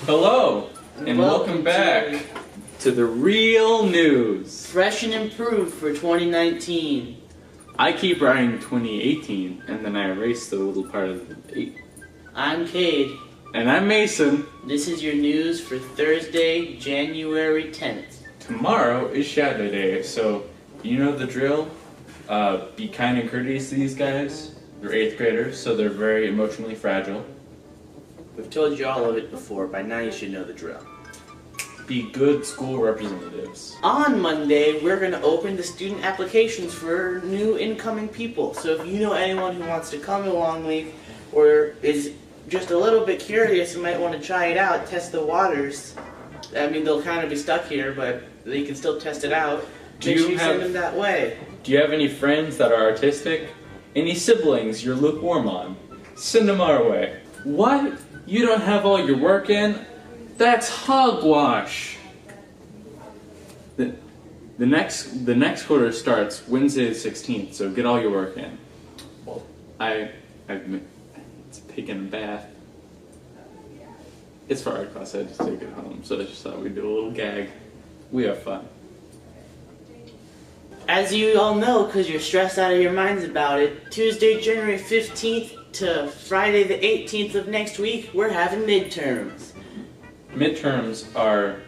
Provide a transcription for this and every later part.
Hello, and welcome back to the real news. Fresh and improved for 2019. I keep writing 2018, and then I erase the little part of the 8. I'm Cade. And I'm Mason. This is your news for Thursday, January 10th. Tomorrow is Shadow Day, so you know the drill. Be kind and courteous to these guys. They're 8th graders, so they're very emotionally fragile. We've told you all of it before, by now you should know the drill. Be good school representatives. On Monday, we're going to open the student applications for new incoming people. So if you know anyone who wants to come to Longleaf or is just a little bit curious and might want to try it out, test the waters. I mean, they'll kind of be stuck here, but they can still test it out. Make sure you send them that way. Do you have any friends that are artistic? Any siblings you're lukewarm on? Send them our way. What? You don't have all your work in? That's hogwash. The next quarter starts Wednesday the 16th, so get all your work in. Well, I've taken a bath. It's for art class, I had to take it home, so I just thought we'd do a little gag. We have fun. As you all know, because you're stressed out of your minds about it, Tuesday, January 15th to Friday the 18th of next week, we're having midterms. Midterms are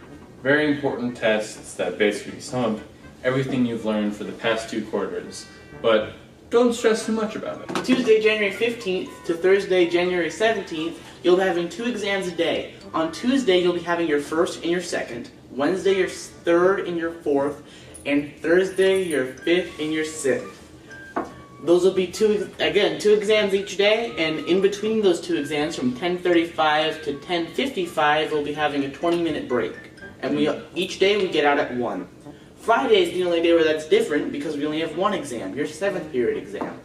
very important tests that basically sum up everything you've learned for the past 2 quarters, but don't stress too much about it. Tuesday, January 15th to Thursday, January 17th, you'll be having 2 exams a day. On Tuesday, you'll be having your first and your second. Wednesday, your third and your fourth. And Thursday, your 5th and your 6th. Those will be 2 exams each day, and in between those 2 exams, from 10:35 to 10:55, we'll be having a 20-minute break. And each day we get out at 1. Friday is the only day where that's different because we only have 1 exam, your 7th period exam.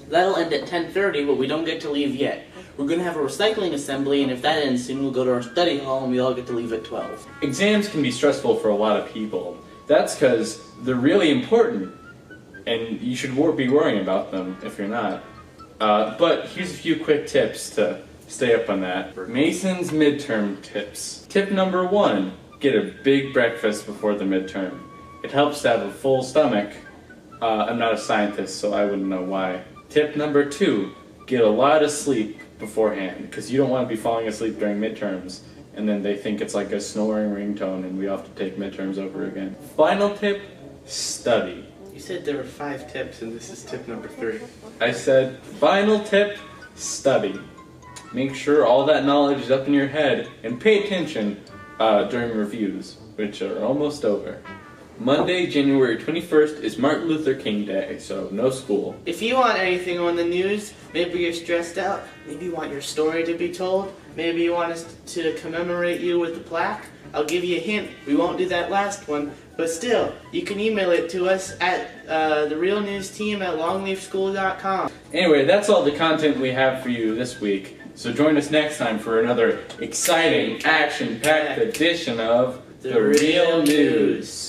That'll end at 10:30, but we don't get to leave yet. We're going to have a recycling assembly, and if that ends soon, we'll go to our study hall and we all get to leave at 12. Exams can be stressful for a lot of people. That's because they're really important, and you should be worrying about them if you're not. But here's a few quick tips to stay up on that. Mason's midterm tips. Tip number 1, get a big breakfast before the midterm. It helps to have a full stomach. I'm not a scientist, so I wouldn't know why. Tip number 2, get a lot of sleep beforehand, because you don't want to be falling asleep during midterms. And then they think it's like a snoring ringtone and we have to take midterms over again. Final tip, study. You said there were 5 tips and this is tip number 3. I said, final tip, study. Make sure all that knowledge is up in your head and pay attention during reviews, which are almost over. Monday, January 21st is Martin Luther King Day, so no school. If you want anything on the news, maybe you're stressed out, maybe you want your story to be told, maybe you want us to commemorate you with a plaque, I'll give you a hint. We won't do that last one, but still, you can email it to us at therealnewsteam@longleafschool.com. Anyway, that's all the content we have for you this week, so join us next time for another exciting, action-packed edition of The Real News.